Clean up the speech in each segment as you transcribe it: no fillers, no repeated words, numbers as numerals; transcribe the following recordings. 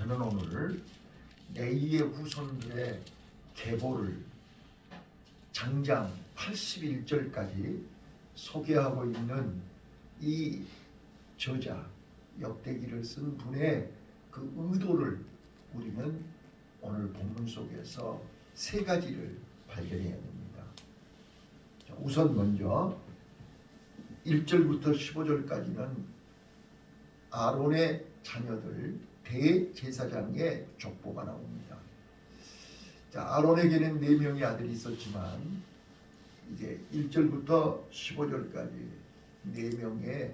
저는 오늘 레위의 후손들의 계보를 장장 81절까지 소개하고 있는 이 저자 역대기를 쓴 분의 그 의도를 우리는 오늘 본문 속에서 세 가지를 발견해야 됩니다. 우선 먼저 1절부터 15절까지는 아론의 자녀들 대제사장의 족보가 나옵니다. 자, 아론에게는 4명의 아들이 있었지만 이제 1절부터 15절까지 4명의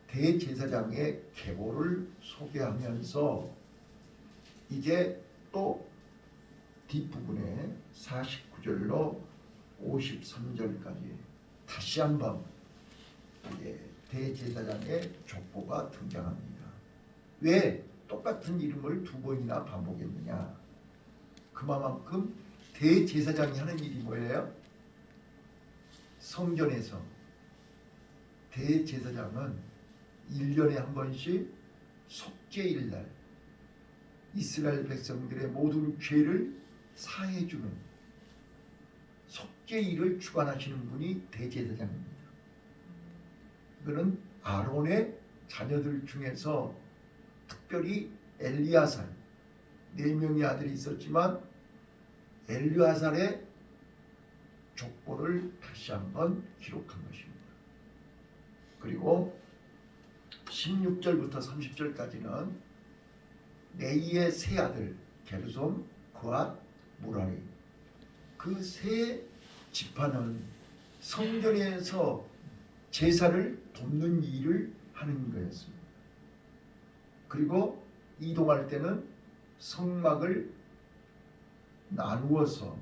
대제사장의 계보를 소개하면서 이제 또 뒷부분에 49절로 53절까지 다시 한번 이제 대제사장의 족보가 등장합니다. 왜 똑같은 이름을 2번이나 반복했느냐? 그만큼 대제사장이 하는 일이 뭐예요? 성전에서 대제사장은 1년에 한 번씩 속죄일날 이스라엘 백성들의 모든 죄를 사해주는 속죄일을 주관하시는 분이 대제사장입니다. 그는 아론의 자녀들 중에서 특별히 엘리야살 4명의 아들이 있었지만 엘리야살의 족보를 다시 한번 기록한 것입니다. 그리고 16절부터 30절까지는 레위의 세 아들 게르솜, 그앗, 무라리 그 세 지파는 성전에서 제사를 돕는 일을 하는 거였습니다. 그리고 이동할 때는 성막을 나누어서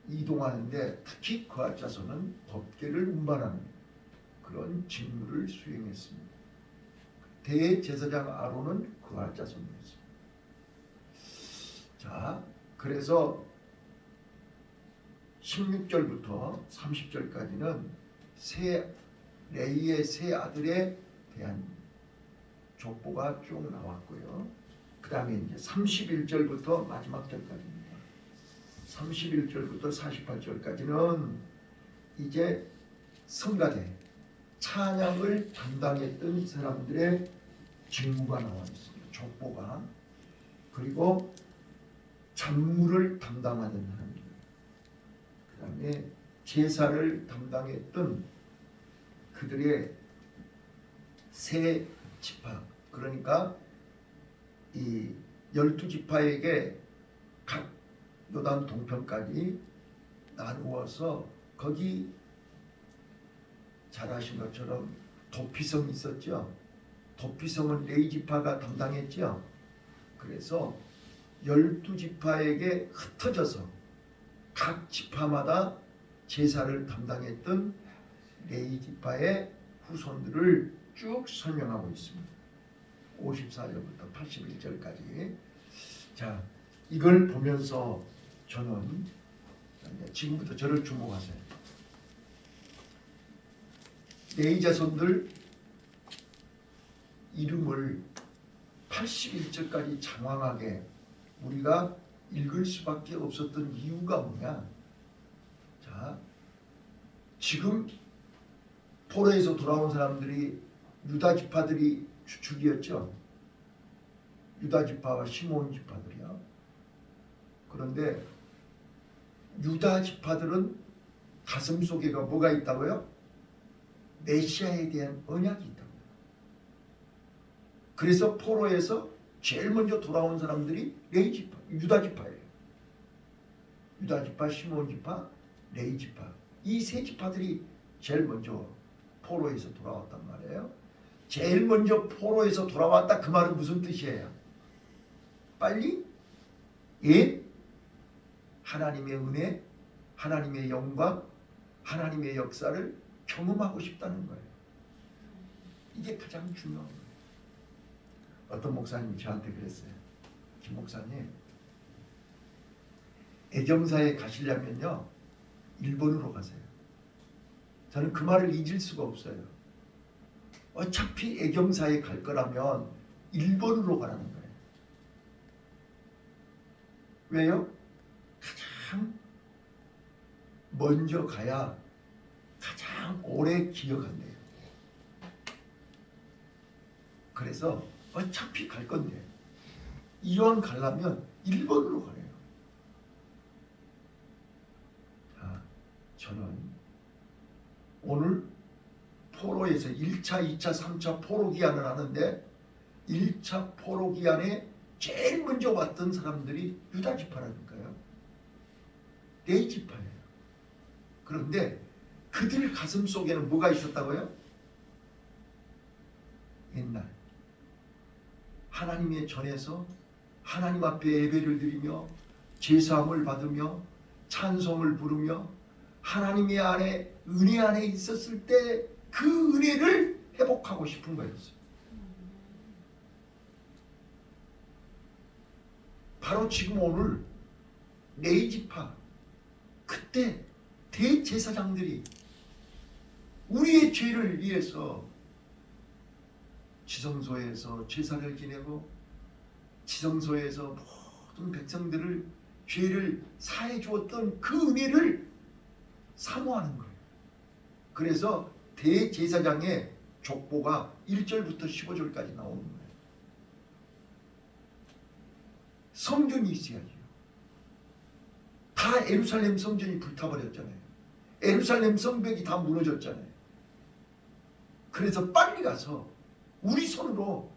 이동하는데 특히 그앗 자손은 법궤를 운반하는 그런 직무를 수행했습니다. 대제사장 아론은 그앗 자손이었습니다. 자, 그래서 16절부터 30절까지는 레위의 세 아들에 대한 족보가 쭉 나왔고요. 그 다음에 이제 31절부터 마지막 절까지입니다. 31절부터 48절까지는 이제 성가대 찬양을 담당했던 사람들의 직무가 나와 있습니다. 족보가. 그리고 잔무를 담당하는 사람들, 그 다음에 제사를 담당했던 그들의 세 지파, 그러니까 이 12지파에게 각 요단 동편까지 나누어서 거기 잘 아신 것처럼 도피성이 있었죠. 도피성은 레위지파가 담당했죠. 그래서 12지파에게 흩어져서 각 지파마다 제사를 담당했던 레위지파의 후손들을 쭉 설명하고 있습니다. 54절부터 81절까지. 자, 이걸 보면서 저는 지금부터 저를 주목하세요. 레위 자손들 이름을 81절까지 장황하게 우리가 읽을 수밖에 없었던 이유가 뭐냐? 자, 지금 포로에서 돌아온 사람들이 유다 지파들이 주축이었죠. 유다 지파와 시몬 지파들이요. 그런데 유다 지파들은 가슴속에가 뭐가 있다고요? 메시아에 대한 언약이 있다고요. 그래서 포로에서 제일 먼저 돌아온 사람들이 레위 지파, 유다 지파예요. 유다 지파, 시몬 지파, 레위 지파. 이 세 지파들이 제일 먼저 포로에서 돌아왔단 말이에요. 제일 먼저 포로에서 돌아왔다, 그 말은 무슨 뜻이에요? 빨리 하나님의 은혜, 하나님의 영광, 하나님의 역사를 경험하고 싶다는 거예요. 이게 가장 중요한 거예요. 어떤 목사님이 저한테 그랬어요. 김 목사님, 애정사에 가시려면요 일본으로 가세요. 저는 그 말을 잊을 수가 없어요. 어차피 애경사에 갈 거라면 일본으로 가라는 거예요. 왜요? 가장 먼저 가야 가장 오래 기억한대요. 그래서 어차피 갈 건데 이왕 가려면 1번으로 가래요. 자, 저는 오늘 포로에서 1차, 2차, 3차 포로 기한을 하는데 1차 포로 기한에 제일 먼저 왔던 사람들이 유다 지파라니까요. 레위 지파예요. 그런데 그들 가슴 속에는 뭐가 있었다고요? 옛날 하나님의 전에서 하나님 앞에 예배를 드리며 제사함을 받으며 찬송을 부르며 하나님의 안에 은혜 안에 있었을 때 그 은혜를 회복하고 싶은 거였어요. 바로 지금 오늘 레위 지파 그때 대제사장들이 우리의 죄를 위해서 지성소에서 제사를 지내고 지성소에서 모든 백성들을 죄를 사해 주었던 그 은혜를 사모하는 거예요. 그래서 대제사장의 족보가 1절부터 15절까지 나오는 거예요. 성전이 있어야죠. 다 예루살렘 성전이 불타버렸잖아요. 예루살렘 성벽이 다 무너졌잖아요. 그래서 빨리 가서 우리 손으로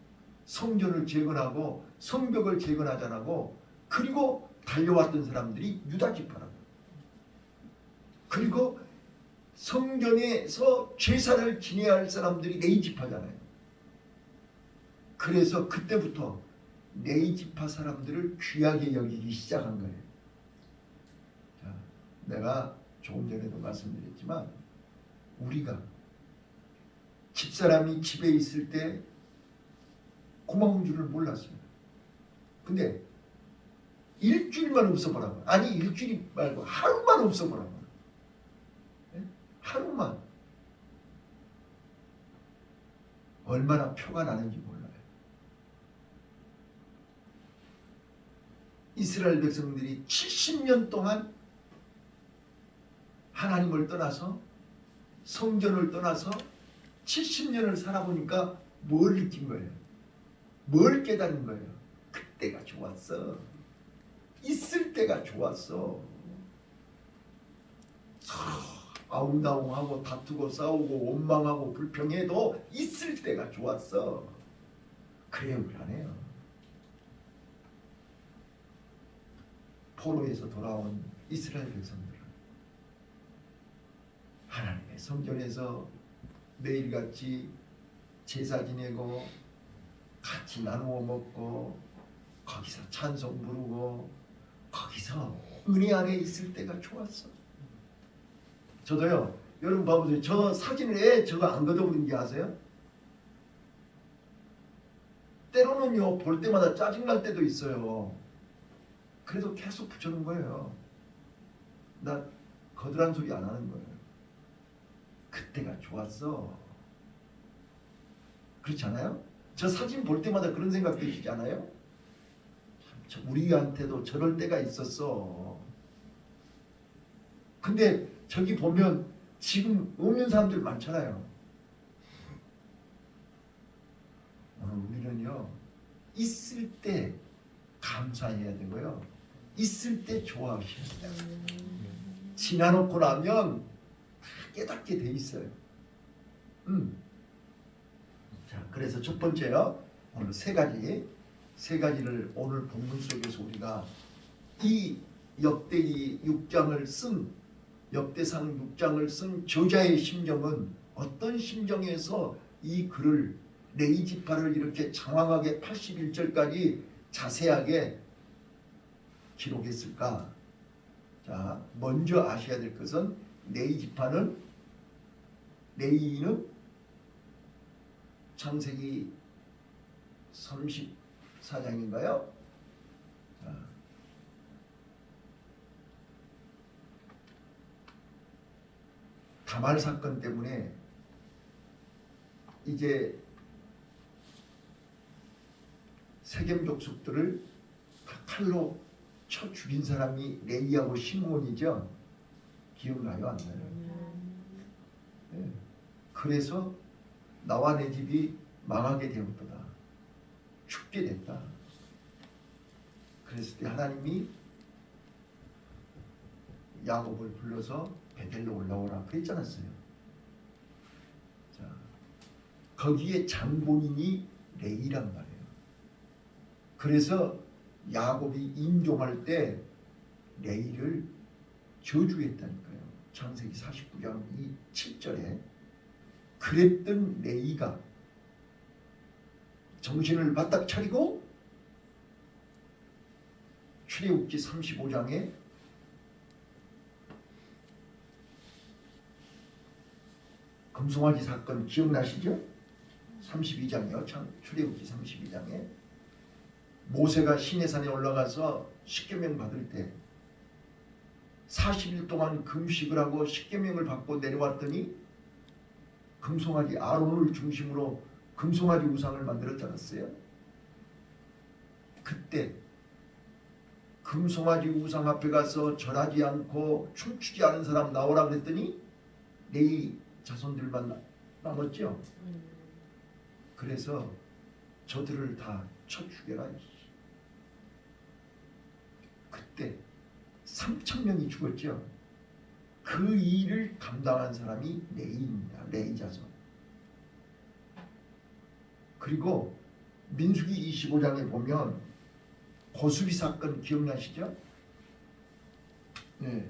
성전을 재건하고 성벽을 재건하자라고, 그리고 달려왔던 사람들이 유다 지파라고. 그리고 성전에서 제사를 지내야 할 사람들이 레위 지파잖아요. 그래서 그때부터 레위 지파 사람들을 귀하게 여기기 시작한 거예요. 자, 내가 조금 전에도 말씀드렸지만 우리가 집사람이 집에 있을 때 고마운 줄을 몰랐어요. 근데 일주일만 없어보라고. 아니 일주일이 말고 하루만 없어보라고. 하루만. 얼마나 표가 나는지 몰라요. 이스라엘 백성들이 70년 동안 하나님을 떠나서 성전을 떠나서 70년을 살아보니까 뭘 느낀 거예요? 뭘 깨달은 거예요? 그때가 좋았어. 있을 때가 좋았어. 서로 아웅다웅하고 다투고 싸우고 원망하고 불평해도 있을 때가 좋았어. 그래요, 그러네요. 포로에서 돌아온 이스라엘 백성들은 하나님의 성전에서 매일같이 제사 지내고 같이 나누어 먹고 거기서 찬송 부르고 거기서 은혜 안에 있을 때가 좋았어. 저도요, 여러분 봐보세요. 저 사진을 왜 저거 안 걷어버린지 아세요? 때로는요 볼 때마다 짜증날 때도 있어요. 그래도 계속 붙여놓은 거예요. 나 거들한 소리 안 하는 거예요. 그때가 좋았어. 그렇지 않아요? 저 사진 볼 때마다 그런 생각 드시지 않아요? 우리한테도 저럴 때가 있었어. 근데 저기 보면 지금 없는 사람들 많잖아요. 우리는요 있을 때 감사해야 되고요, 있을 때 좋아하셔야 돼요. 지나놓고 나면 다 깨닫게 돼 있어요. 자, 그래서 첫 번째요, 오늘 세 가지를 오늘 본문 속에서 우리가 이 역대기 6장을 쓴, 역대상 6장을 쓴 저자의 심정은 어떤 심정에서 이 글을, 레위 지파를 이렇게 장황하게 81절까지 자세하게 기록했을까? 자, 먼저 아셔야 될 것은 레위인은 창세기 34장인가요? 다말 사건 때문에 이제 세겜 족속들을 다 칼로 쳐 죽인 사람이 레위하고 시므온이죠. 기억나요? 안 나요? 네. 그래서 나와 내 집이 망하게 되었도다. 죽게 됐다. 그랬을 때 하나님이 야곱을 불러서 베델로 올라오라 그랬지 않았어요? 자, 거기에 장본인이 레이란 말이에요. 그래서 야곱이 인종할 때 레이를 저주했다니까요. 창세기 49장 7절에 그랬던 레이가 정신을 바짝 차리고 출애굽기 35장에 금송아지 사건 기억나시죠? 32장이요. 출애굽기 32장에 모세가 시내산에 올라가서 십계명 받을 때 40일 동안 금식을 하고 십계명을 받고 내려왔더니 금송아지 아론을 중심으로 금송아지 우상을 만들었지 않았어요? 그때 금송아지 우상 앞에 가서 절하지 않고 춤추지 않은 사람 나오라 그랬더니 레위 자손들만 남았죠. 그래서 저들을 다 쳐 죽여라. 그때 3,000명이 죽었죠. 그 일을 감당한 사람이 레이입니다. 레이 자손. 그리고 민수기 25장에 보면 고수비 사건 기억나시죠? 네,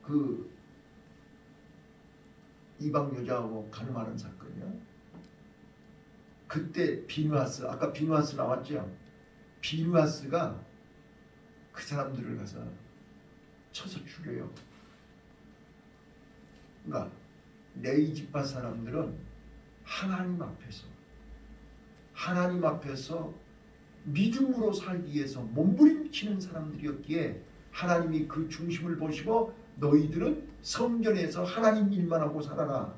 그 이방 여자하고 가늠하는 사건이요. 그때 비누아스, 아까 비누아스 나왔죠? 비누아스가 그 사람들을 가서 쳐서 죽여요. 그러니까 레위 지파 사람들은 하나님 앞에서 믿음으로 살기 위해서 몸부림치는 사람들이었기에 하나님이 그 중심을 보시고 너희들은 성전에서 하나님 일만 하고 살아라.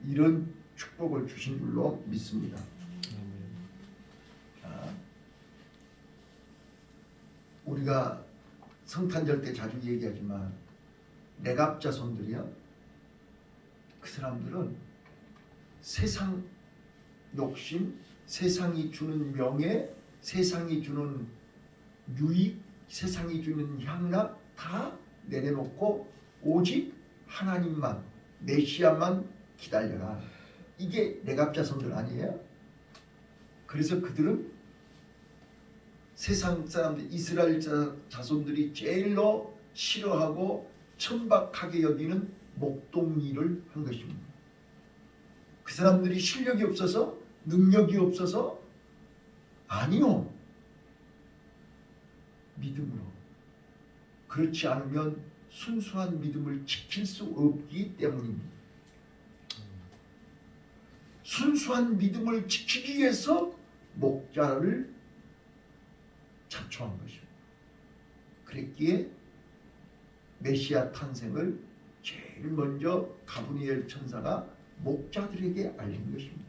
이런 축복을 주신 줄로 믿습니다. 자, 우리가 성탄절 때 자주 얘기하지만 레갑 자손들이요. 그 사람들은 세상 욕심, 세상이 주는 명예, 세상이 주는 유익, 세상이 주는 향락 다 내려놓고 오직 하나님만, 메시아만 기다려라. 이게 레갑 자손들 아니에요? 그래서 그들은 세상 사람들, 이스라엘 자손들이 제일로 싫어하고 천박하게 여기는 목동일을 한 것입니다. 그 사람들이 실력이 없어서, 능력이 없어서? 아니요. 믿음으로. 그렇지 않으면 순수한 믿음을 지킬 수 없기 때문입니다. 순수한 믿음을 지키기 위해서 목자를 자초한 것입니다. 그랬기에 메시아 탄생을 제일 먼저 가브리엘 천사가 목자들에게 알린 것입니다.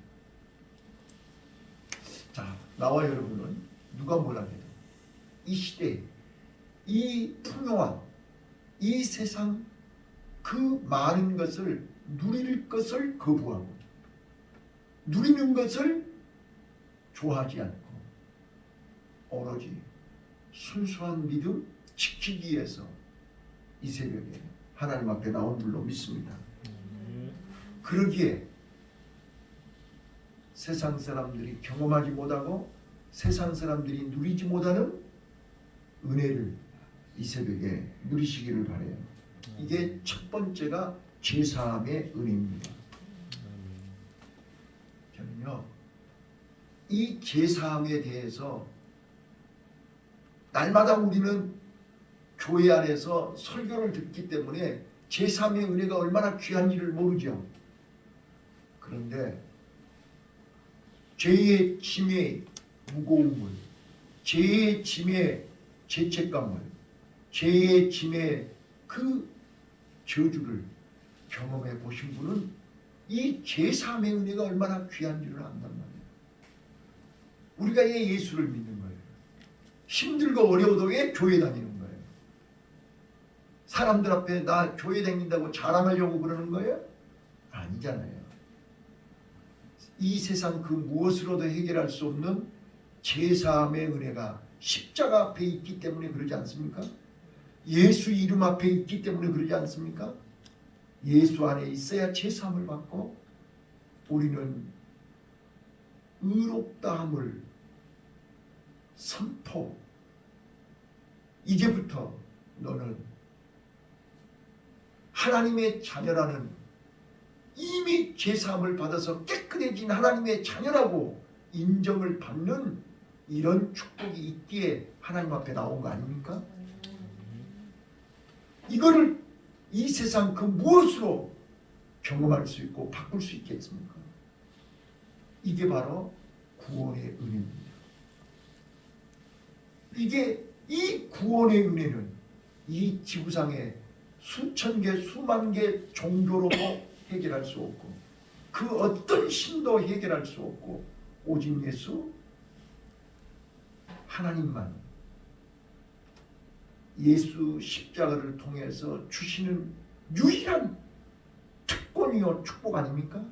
자, 나와 여러분은 누가 뭐라 해도 이 시대에 이 풍요한 이 세상 그 많은 것을 누릴 것을 거부하고 누리는 것을 좋아하지 않고 오로지 순수한 믿음 지키기 위해서 이 새벽에 하나님 앞에 나온 줄로 믿습니다. 그러기에 세상 사람들이 경험하지 못하고 세상 사람들이 누리지 못하는 은혜를 이 새벽에 누리시기를 바라요. 이게 첫 번째가 제사함의 은혜입니다. 저는요, 이 제사함에 대해서 날마다 우리는 교회 안에서 설교를 듣기 때문에 제사함의 은혜가 얼마나 귀한지를 모르죠. 그런데 죄의 짐의 무거움을, 죄의 짐의 죄책감을, 죄의 짐의 그 저주를 경험해 보신 분은 이 제사함의 은혜가 얼마나 귀한지를 안단 말이에요. 우리가 예수를 믿는 거예요. 힘들고 어려워도 왜 교회 다니는 거예요? 사람들 앞에 나 교회 다닌다고 자랑하려고 그러는 거예요? 아니잖아요. 이 세상 그 무엇으로도 해결할 수 없는 제사함의 은혜가 십자가 앞에 있기 때문에 그러지 않습니까? 예수 이름 앞에 있기 때문에 그러지 않습니까? 예수 안에 있어야 제사함을 받고 우리는 의롭다함을 선포. 이제부터 너는 하나님의 자녀라는, 이미 제사함을 받아서 깨끗해진 하나님의 자녀라고 인정을 받는 이런 축복이 있기에 하나님 앞에 나온 거 아닙니까? 이거를 이 세상 그 무엇으로 경험할 수 있고 바꿀 수 있겠습니까? 이게 바로 구원의 은혜입니다. 이게 이 구원의 은혜는 이 지구상에 수천 개 수만 개 종교로도 해결할 수 없고 그 어떤 신도 해결할 수 없고 오직 예수 하나님만, 예수 십자가를 통해서 주시는 유일한 특권이요 축복 아닙니까?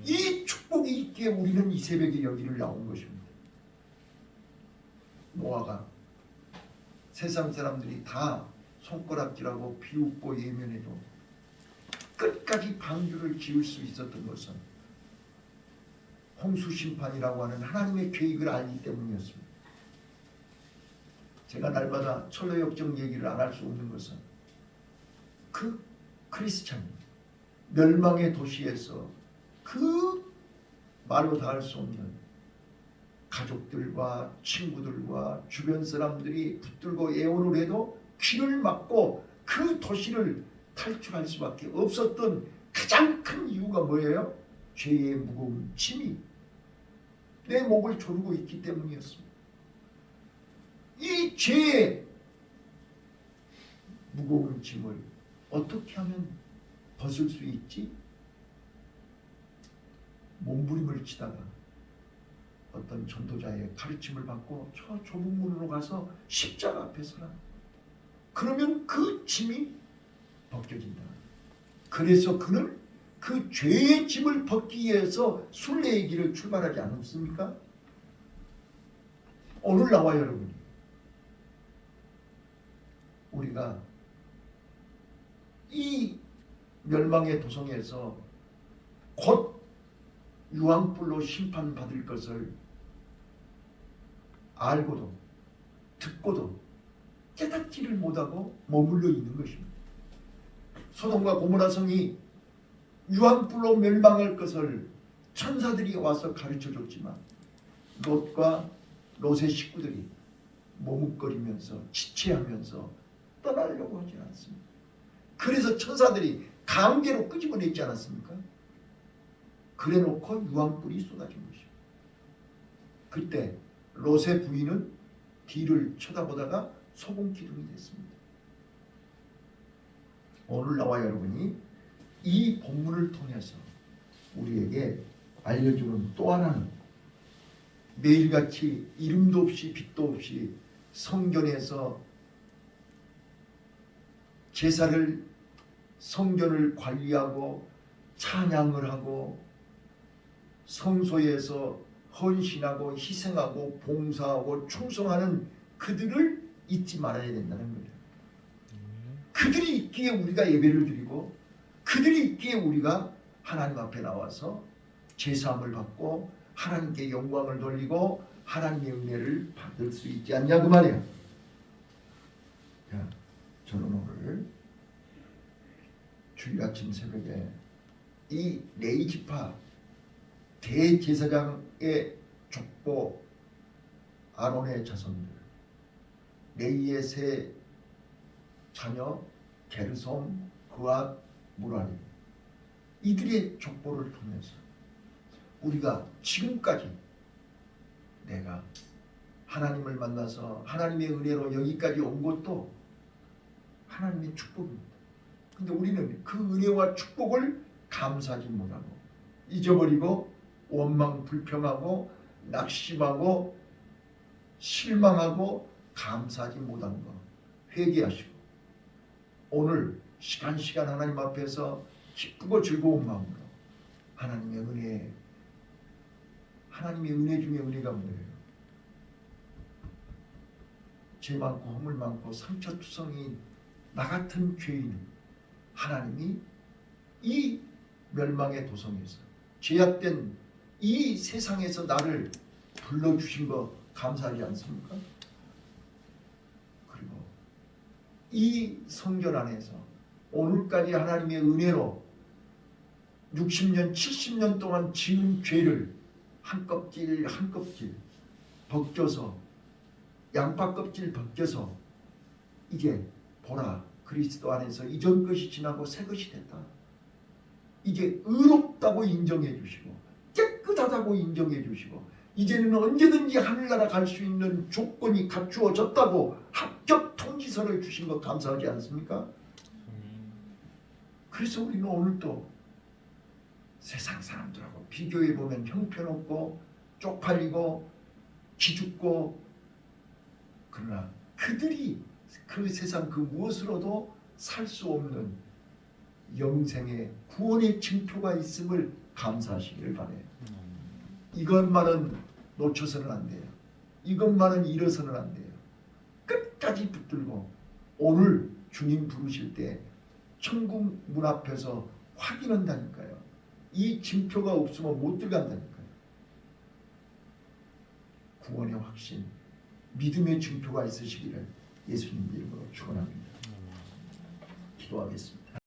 이 축복이 있기에 우리는 이 새벽에 여기를 나온 것입니다. 노아가 세상 사람들이 다 손가락질하고 비웃고 예면해도 끝까지 방주를 지을 수 있었던 것은 홍수 심판이라고 하는 하나님의 계획을 알기 때문이었습니다. 제가 날마다 철로 역정 얘기를 안 할 수 없는 것은 그 크리스찬 멸망의 도시에서 그 말로 다 할 수 없는 가족들과 친구들과 주변 사람들이 붙들고 애원을 해도 귀를 막고 그 도시를 탈출할 수밖에 없었던 가장 큰 이유가 뭐예요? 죄의 무거운 짐이 내 목을 조르고 있기 때문이었습니다. 이 죄의 무거운 짐을 어떻게 하면 벗을 수 있지? 몸부림을 치다가 어떤 전도자의 가르침을 받고 저 좁은 문으로 가서 십자가 앞에 서라. 그러면 그 짐이 벗겨진다. 그래서 그는 그 죄의 짐을 벗기 위해서 순례의 길을 출발하지 않았습니까? 오늘 나와 여러분이 우리가 이 멸망의 도성에서 곧 유황불로 심판받을 것을 알고도 듣고도 깨닫지를 못하고 머물러 있는 것입니다. 소돔과 고모라 성이 유황불로 멸망할 것을 천사들이 와서 가르쳐줬지만 롯과 롯의 식구들이 머뭇거리면서 지체하면서 떠나려고 하지 않습니다. 그래서 천사들이 강제로 끄집어냈지 않았습니까? 그래놓고 유황불이 쏟아진 것입니다. 그때 롯의 부인은 뒤를 쳐다보다가 소금기둥이 됐습니다. 오늘 나와 여러분이 이 본문을 통해서 우리에게 알려주는 또 하나는 매일같이 이름도 없이 빛도 없이 성전에서 제사를 성전을 관리하고 찬양을 하고 성소에서 헌신하고 희생하고 봉사하고 충성하는 그들을 잊지 말아야 된다는 거예요. 그들이 있기에 우리가 예배를 드리고 그들이 있기에 우리가 하나님 앞에 나와서 제사함을 받고 하나님께 영광을 돌리고 하나님의 은혜를 받을 수 있지 않냐 그 말이야. 자, 저는 오늘 주일 아침 새벽에 이 레위지파 대제사장의 족보 아론의 자손들, 레위의 세 자녀 게르솜, 그앗, 무라리, 이들의 족보를 통해서 우리가 지금까지 내가 하나님을 만나서 하나님의 은혜로 여기까지 온 것도 하나님의 축복입니다. 근데 우리는 그 은혜와 축복을 감사하지 못하고 잊어버리고 원망 불평하고 낙심하고 실망하고 감사하지 못한 거 회개하시고 오늘 시간 하나님 앞에서 기쁘고 즐거운 마음으로 하나님의 은혜 중에 은혜가 뭐예요? 죄 많고 허물 많고 상처투성이 나 같은 죄인 하나님이 이 멸망의 도성에서 죄악된 이 세상에서 나를 불러주신 거 감사하지 않습니까? 그리고 이 성전 안에서 오늘까지 하나님의 은혜로 60년 70년 동안 지은 죄를 한 껍질 한 껍질 벗겨서 양파 껍질 벗겨서 이제 보라 그리스도 안에서 이전 것이 지나고 새 것이 됐다. 이제 의롭다고 인정해 주시고 깨끗하다고 인정해 주시고 이제는 언제든지 하늘나라 갈 수 있는 조건이 갖추어졌다고 합격 통지서를 주신 거 감사하지 않습니까? 그래서 우리는 오늘도 세상 사람들하고 비교해 보면 형편없고 쪽팔리고 기죽고 그러나 그들이 그 세상 그 무엇으로도 살 수 없는 영생의 구원의 징표가 있음을 감사하시기를 바라요. 이것만은 놓쳐서는 안 돼요. 이것만은 잃어서는 안 돼요. 끝까지 붙들고 오늘 주님 부르실 때 천국 문 앞에서 확인한다니까요. 이 징표가 없으면 못 들어간다니까요. 구원의 확신, 믿음의 징표가 있으시기를 예수님 이름으로 축원합니다. 기도하겠습니다.